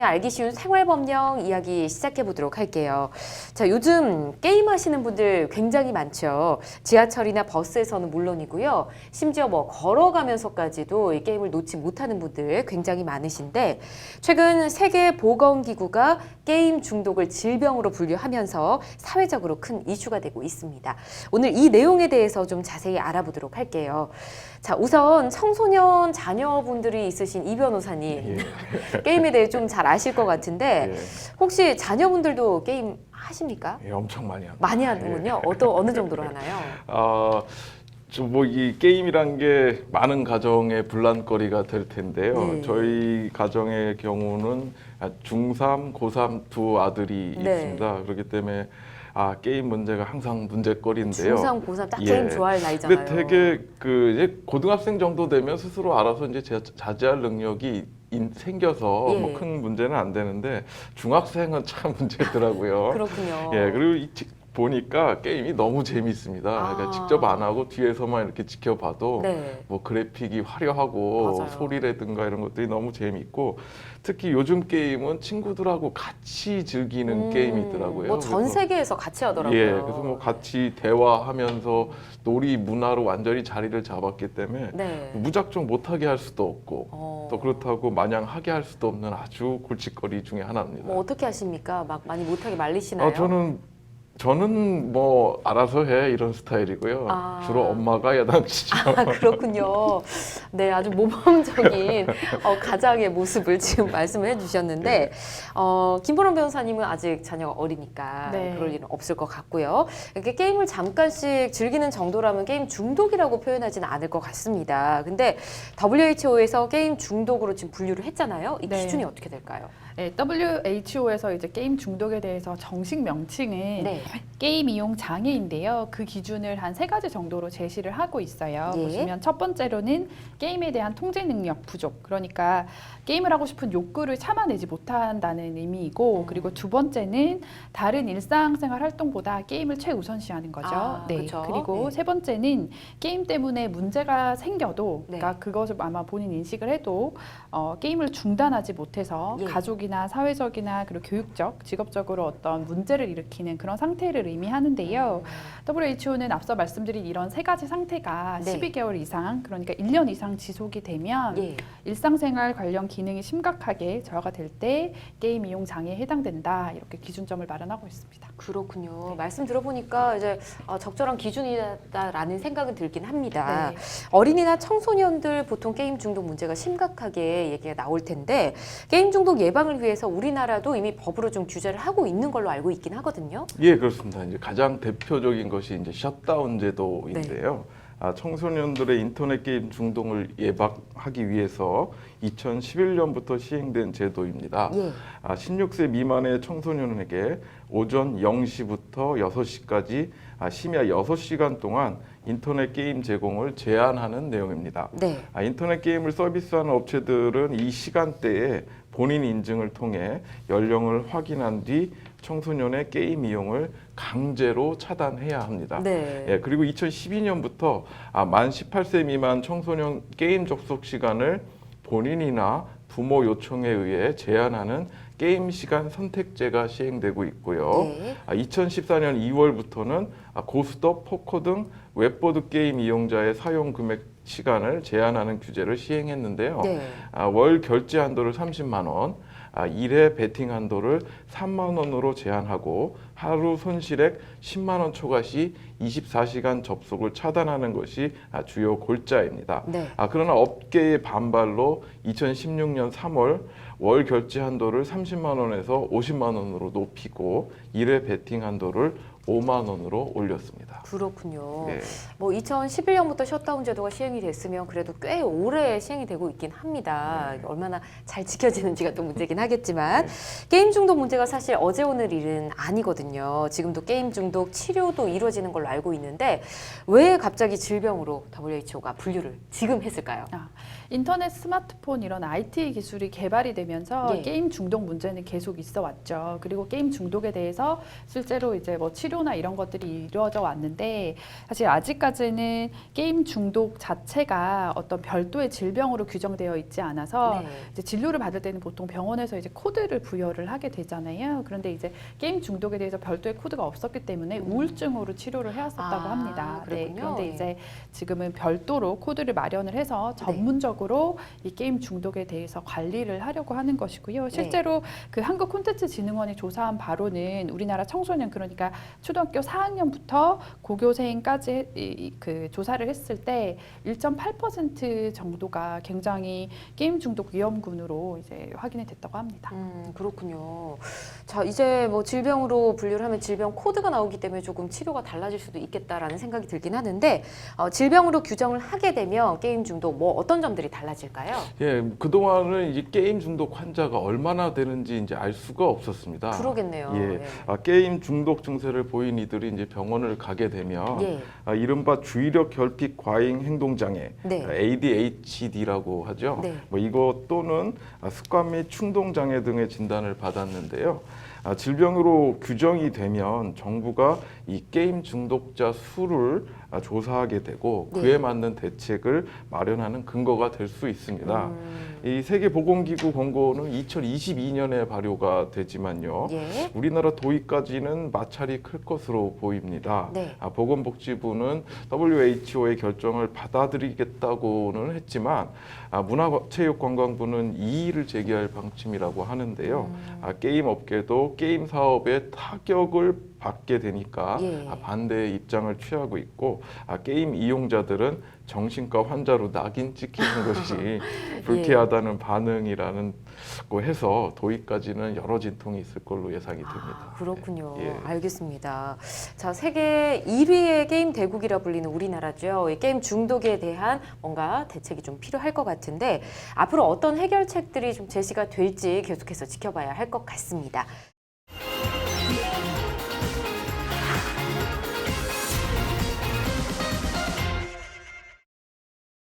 알기 쉬운 생활법령 이야기 시작해 보도록 할게요. 자, 요즘 게임 하시는 분들 굉장히 많죠. 지하철이나 버스에서는 물론이고요. 심지어 뭐 걸어가면서까지도 이 게임을 놓지 못하는 분들 굉장히 많으신데, 최근 세계보건기구가 게임 중독을 질병으로 분류하면서 사회적으로 큰 이슈가 되고 있습니다. 오늘 이 내용에 대해서 좀 자세히 알아보도록 할게요. 자, 우선 청소년 자녀분들이 있으신 이 변호사님, 게임에 대해 좀 잘 아실 것 같은데 혹시 자녀분들도 게임 하십니까? 예, 엄청 많이 합니다. 많이 하는군요. 어느 정도로 하나요? 뭐 이 게임이란 게 많은 가정의 분란거리가 될 텐데요. 네. 저희 가정의 경우는 중3, 고3 두 아들이 네. 있습니다. 그렇기 때문에 게임 문제가 항상 문제거리인데요. 중3, 고3 딱 게임 좋아할 나이잖아요. 근데 되게 이제 고등학생 정도 되면 스스로 알아서 이제 자제할 능력이 생겨서 뭐 큰 문제는 안 되는데 중학생은 참 문제더라고요. 그렇군요. 그리고 보니까 게임이 너무 재밌습니다. 그러니까 직접 안 하고 뒤에서만 이렇게 지켜봐도 뭐 그래픽이 화려하고 맞아요. 소리라든가 이런 것들이 너무 재밌고, 특히 요즘 게임은 친구들하고 같이 즐기는 게임이더라고요. 뭐 전 세계에서 같이 하더라고요. 그래서 뭐 같이 대화하면서 놀이 문화로 완전히 자리를 잡았기 때문에 무작정 못하게 할 수도 없고 또 그렇다고 마냥 하게 할 수도 없는 아주 골칫거리 중에 하나입니다. 뭐 어떻게 하십니까? 막 많이 못하게 말리시나요? 저는 뭐 알아서 해 이런 스타일이고요. 주로 엄마가 야단치죠. 그렇군요. 네, 아주 모범적인 가장의 모습을 지금 말씀을 해주셨는데, 김보람 변호사님은 아직 자녀가 어리니까 그럴 일은 없을 것 같고요. 이렇게 게임을 잠깐씩 즐기는 정도라면 게임 중독이라고 표현하지는 않을 것 같습니다. 근데 WHO에서 게임 중독으로 지금 분류를 했잖아요. 이 기준이 어떻게 될까요? 네, WHO에서 이제 게임 중독에 대해서 정식 명칭은 게임 이용 장애인데요. 그 기준을 한 3가지 정도로 제시를 하고 있어요. 보시면 첫 번째로는 게임에 대한 통제 능력 부족. 그러니까 게임을 하고 싶은 욕구를 참아내지 못한다는 의미이고, 그리고 두 번째는 다른 일상생활 활동보다 게임을 최우선시하는 거죠. 그리고 세 번째는 게임 때문에 문제가 생겨도, 그러니까 그것을 아마 본인 인식을 해도 게임을 중단하지 못해서 가족이나 사회적이나 그리고 교육적, 직업적으로 어떤 문제를 일으키는 그런 상태를 의미하는데요. WHO는 앞서 말씀드린 이런 3가지 상태가 12개월 이상, 그러니까 1년 이상 지속이 되면 일상생활 관련 기능이 심각하게 저하가 될 때 게임 이용 장애에 해당된다, 이렇게 기준점을 마련하고 있습니다. 그렇군요. 말씀 들어보니까 이제 적절한 기준이다라는 생각은 들긴 합니다. 어린이나 청소년들 보통 게임 중독 문제가 심각하게 얘기가 나올 텐데, 게임 중독 예방을 위해서 우리나라도 이미 법으로 좀 규제를 하고 있는 걸로 알고 있긴 하거든요. 예, 그렇습니다. 이제 가장 대표적인 것이 이제 샷다운 제도인데요. 청소년들의 인터넷 게임 중독을 예방하기 위해서 2011년부터 시행된 제도입니다. 16세 미만의 청소년에게 오전 0시부터 6시까지 심야 6시간 동안 인터넷 게임 제공을 제한하는 내용입니다. 인터넷 게임을 서비스하는 업체들은 이 시간대에 본인 인증을 통해 연령을 확인한 뒤 청소년의 게임 이용을 강제로 차단해야 합니다. 그리고 2012년부터 만 18세 미만 청소년 게임 접속 시간을 본인이나 부모 요청에 의해 제한하는 게임 시간 선택제가 시행되고 있고요. 2014년 2월부터는 고스톱, 포커 등 웹보드 게임 이용자의 사용 금액 시간을 제한하는 규제를 시행했는데요. 월 결제 한도를 30만 원, 1회 베팅 한도를 3만 원으로 제한하고 하루 손실액 10만 원 초과 시 24시간 접속을 차단하는 것이 주요 골자입니다. 그러나 업계의 반발로 2016년 3월 월 결제 한도를 30만 원에서 50만 원으로 높이고 1회 베팅 한도를 5만 원으로 올렸습니다. 그렇군요. 뭐 2011년부터 셧다운 제도가 시행이 됐으면 그래도 꽤 오래 시행이 되고 있긴 합니다. 얼마나 잘 지켜지는지가 또 문제긴 하겠지만, 게임 중독 문제가 사실 어제 오늘 일은 아니거든요. 지금도 게임 중독 치료도 이루어지는 걸로 알고 있는데, 왜 갑자기 질병으로 WHO가 분류를 지금 했을까요? 인터넷, 스마트폰 이런 IT 기술이 개발이 되면서 게임 중독 문제는 계속 있어 왔죠. 그리고 게임 중독에 대해서 실제로 이제 뭐 치료 치료나 이런 것들이 이루어져 왔는데 사실 아직까지는 게임 중독 자체가 어떤 별도의 질병으로 규정되어 있지 않아서 네. 이제 진료를 받을 때는 보통 병원에서 이제 코드를 부여를 하게 되잖아요. 그런데 이제 게임 중독에 대해서 별도의 코드가 없었기 때문에 우울증으로 치료를 해왔었다고 합니다. 네, 그렇군요. 그런데 예. 이제 지금은 별도로 코드를 마련을 해서 전문적으로 이 게임 중독에 대해서 관리를 하려고 하는 것이고요. 실제로 그 한국콘텐츠진흥원이 조사한 바로는 우리나라 청소년 그러니까 초등학교 4학년부터 고교생까지 그 조사를 했을 때 1.8% 정도가 굉장히 게임 중독 위험군으로 이제 확인이 됐다고 합니다. 그렇군요. 자, 이제 뭐 질병으로 분류를 하면 질병 코드가 나오기 때문에 조금 치료가 달라질 수도 있겠다라는 생각이 들긴 하는데 질병으로 규정을 하게 되면 게임 중독 뭐 어떤 점들이 달라질까요? 예, 그동안은 이제 게임 중독 환자가 얼마나 되는지 이제 알 수가 없었습니다. 그러겠네요. 예, 게임 중독 증세를 보인 이들이 이제 병원을 가게 되면 예. 이른바 주의력 결핍 과잉 행동 장애, 네. ADHD라고 하죠. 네. 뭐 이것 또는 습관 및 충동 장애 등의 진단을 받았는데요. 질병으로 규정이 되면 정부가 이 게임 중독자 수를 조사하게 되고 네. 그에 맞는 대책을 마련하는 근거가 될 수 있습니다. 이 세계보건기구 권고는 2022년에 발효가 되지만요. 예. 우리나라 도입까지는 마찰이 클 것으로 보입니다. 네. 보건복지부는 WHO의 결정을 받아들이겠다고는 했지만 문화체육관광부는 이의를 제기할 방침이라고 하는데요. 게임 업계도 게임 사업에 타격을 받게 되니까 예. 반대의 입장을 취하고 있고 게임 이용자들은 정신과 환자로 낙인 찍히는 것이 불쾌하다는 반응이라는 거 해서 도입까지는 여러 진통이 있을 걸로 예상이 됩니다. 그렇군요. 예. 알겠습니다. 자, 세계 1위의 게임 대국이라 불리는 우리나라죠. 이 게임 중독에 대한 뭔가 대책이 좀 필요할 것 같은데 앞으로 어떤 해결책들이 좀 제시가 될지 계속해서 지켜봐야 할 것 같습니다.